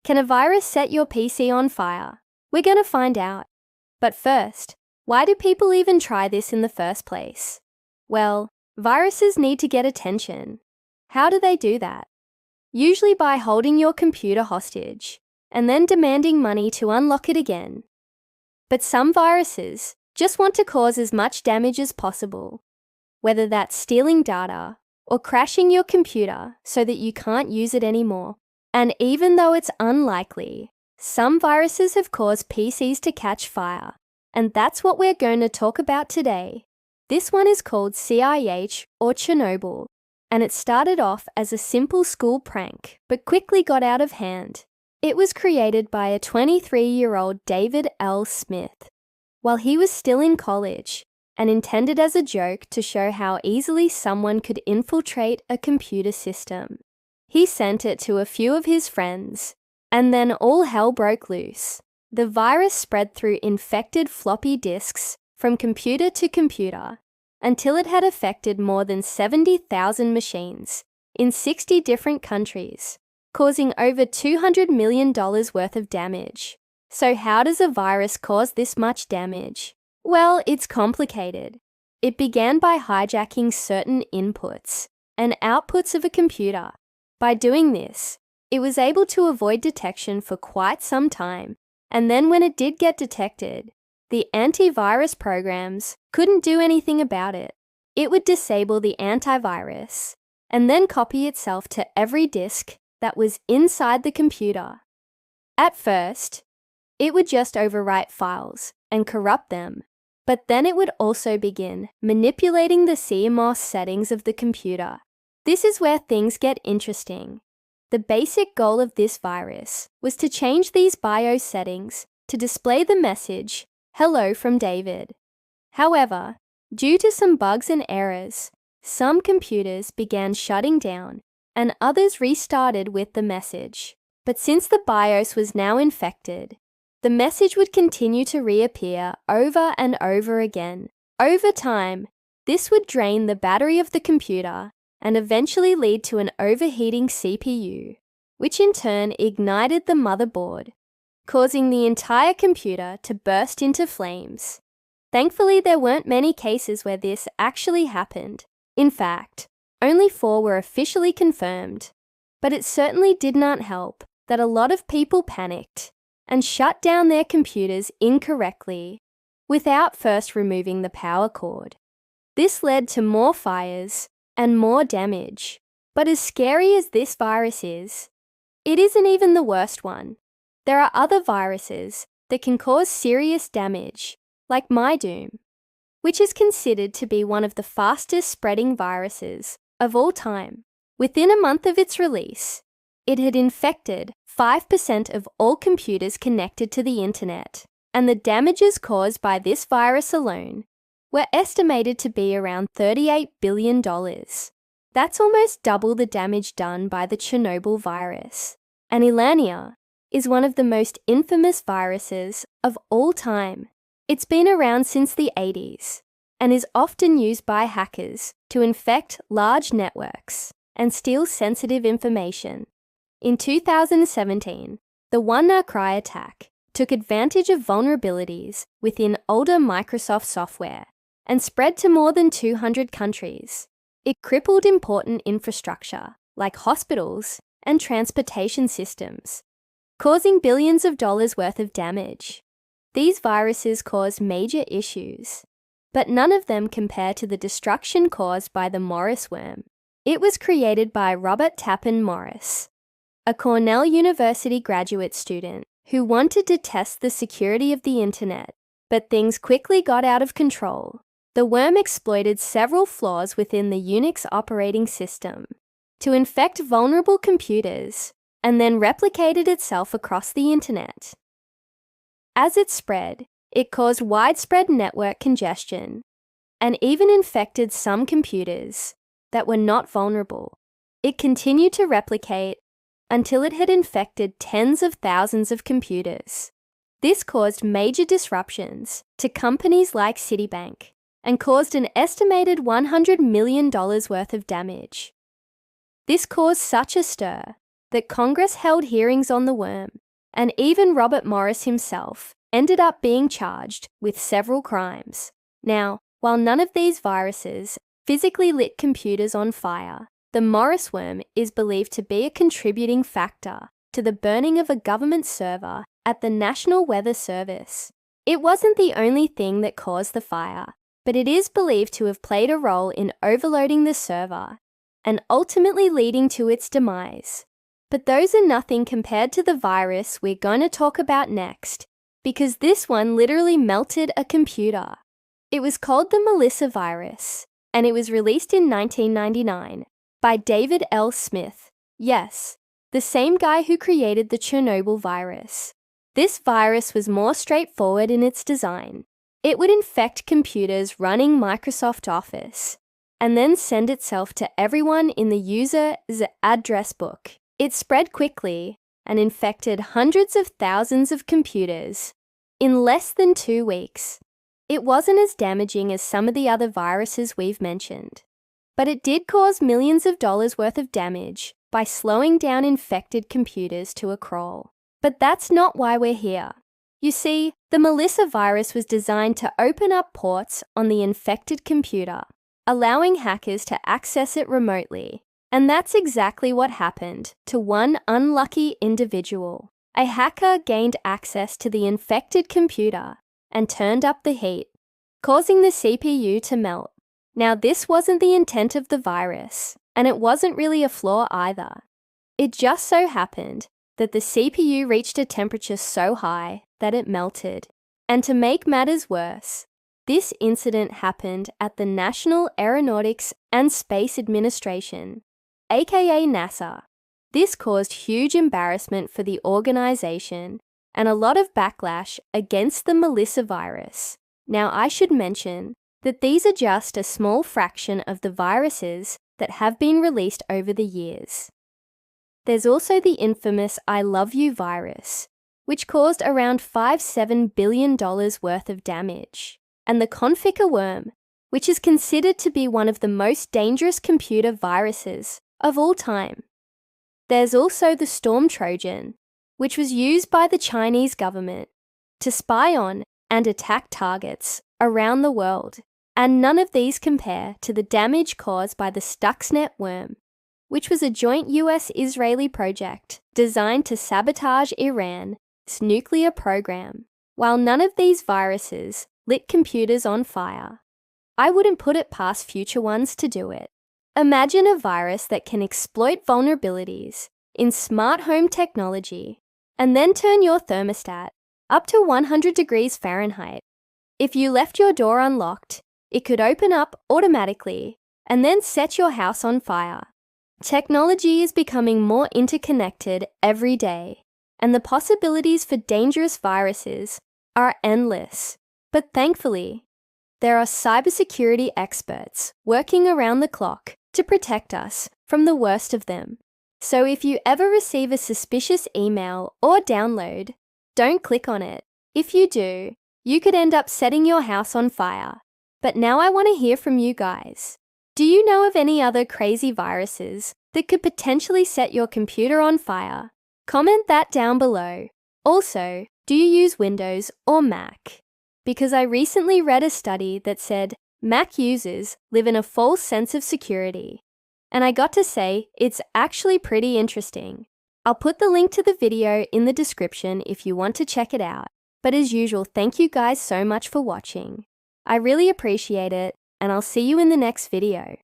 Can a virus set your PC on fire? We're going to find out. But first, why do people even try this in the first place? Well, viruses need to get attention. How do they do that? Usually by holding your computer hostage and then demanding money to unlock it again. But some viruses just want to cause as much damage as possible, whether that's stealing data or crashing your computer so that you can't use it anymore. And even though it's unlikely, some viruses have caused PCs to catch fire, and that's what we're going to talk about today. This one is called CIH or Chernobyl, and it started off as a simple school prank, but quickly got out of hand. It was created by a 23-year-old David L. Smith while he was still in college, and intended as a joke to show how easily someone could infiltrate a computer system. He sent it to a few of his friends, and then all hell broke loose. The virus spread through infected floppy disks from computer to computer until it had affected more than 70,000 machines in 60 different countries, causing over $200 million worth of damage. So how does a virus cause this much damage? Well, it's complicated. It began by hijacking certain inputs and outputs of a computer. By doing this, it was able to avoid detection for quite some time, and then when it did get detected, the antivirus programs couldn't do anything about it. It would disable the antivirus and then copy itself to every disk that was inside the computer. At first, it would just overwrite files and corrupt them, but then it would also begin manipulating the CMOS settings of the computer. This is where things get interesting. The basic goal of this virus was to change these BIOS settings to display the message, "Hello from David." However, due to some bugs and errors, some computers began shutting down and others restarted with the message. But since the BIOS was now infected, the message would continue to reappear over and over again. Over time, this would drain the battery of the computer and eventually lead to an overheating CPU, which in turn ignited the motherboard, causing the entire computer to burst into flames. Thankfully, there weren't many cases where this actually happened. In fact, only 4 were officially confirmed. But it certainly did not help that a lot of people panicked and shut down their computers incorrectly without first removing the power cord. This led to more fires and more damage. But as scary as this virus is, it isn't even the worst one. There are other viruses that can cause serious damage, like MyDoom, which is considered to be one of the fastest spreading viruses of all time. Within a month of its release, it had infected 5% of all computers connected to the internet, and the damages caused by this virus alone were estimated to be around $38 billion. That's almost double the damage done by the Chernobyl virus. And Elania is one of the most infamous viruses of all time. It's been around since the 80s and is often used by hackers to infect large networks and steal sensitive information. In 2017, the WannaCry attack took advantage of vulnerabilities within older Microsoft software and spread to more than 200 countries. It crippled important infrastructure like hospitals and transportation systems, causing billions of dollars worth of damage. These viruses cause major issues, but none of them compare to the destruction caused by the Morris worm. It was created by Robert Tappan Morris, a Cornell University graduate student who wanted to test the security of the internet, but things quickly got out of control. The worm exploited several flaws within the Unix operating system to infect vulnerable computers and then replicated itself across the internet. As it spread, it caused widespread network congestion and even infected some computers that were not vulnerable. It continued to replicate until it had infected tens of thousands of computers. This caused major disruptions to companies like Citibank and caused an estimated $100 million worth of damage. This caused such a stir that Congress held hearings on the worm, and even Robert Morris himself ended up being charged with several crimes. Now, while none of these viruses physically lit computers on fire, the Morris worm is believed to be a contributing factor to the burning of a government server at the National Weather Service. It wasn't the only thing that caused the fire, but it is believed to have played a role in overloading the server and ultimately leading to its demise. But those are nothing compared to the virus we're going to talk about next, because this one literally melted a computer. It was called the Melissa virus, and it was released in 1999 by David L. Smith. Yes, the same guy who created the Chernobyl virus. This virus was more straightforward in its design. It would infect computers running Microsoft Office and then send itself to everyone in the user's address book. It spread quickly and infected hundreds of thousands of computers in less than 2 weeks. It wasn't as damaging as some of the other viruses we've mentioned, but it did cause millions of dollars worth of damage by slowing down infected computers to a crawl. But that's not why we're here. You see, the Melissa virus was designed to open up ports on the infected computer, allowing hackers to access it remotely. And that's exactly what happened to one unlucky individual. A hacker gained access to the infected computer and turned up the heat, causing the CPU to melt. Now, this wasn't the intent of the virus, and it wasn't really a flaw either. It just so happened that the CPU reached a temperature so high that it melted. And to make matters worse, this incident happened at the National Aeronautics and Space Administration, aka NASA. This caused huge embarrassment for the organization and a lot of backlash against the Melissa virus. Now, I should mention that these are just a small fraction of the viruses that have been released over the years. There's also the infamous I Love You virus, which caused around $7 billion worth of damage, and the Conficker worm, which is considered to be one of the most dangerous computer viruses of all time. There's also the Storm Trojan, which was used by the Chinese government to spy on and attack targets around the world, and none of these compare to the damage caused by the Stuxnet worm, which was a joint US-Israeli project designed to sabotage Iran's nuclear program. While none of these viruses lit computers on fire, I wouldn't put it past future ones to do it. Imagine a virus that can exploit vulnerabilities in smart home technology and then turn your thermostat up to 100 degrees Fahrenheit. If you left your door unlocked, it could open up automatically and then set your house on fire. Technology is becoming more interconnected every day, and the possibilities for dangerous viruses are endless. But thankfully, there are cybersecurity experts working around the clock to protect us from the worst of them. So if you ever receive a suspicious email or download, don't click on it. If you do, you could end up setting your house on fire. But now I want to hear from you guys. Do you know of any other crazy viruses that could potentially set your computer on fire? Comment that down below. Also, do you use Windows or Mac? Because I recently read a study that said Mac users live in a false sense of security. And I got to say, it's actually pretty interesting. I'll put the link to the video in the description if you want to check it out. But as usual, thank you guys so much for watching. I really appreciate it, and I'll see you in the next video.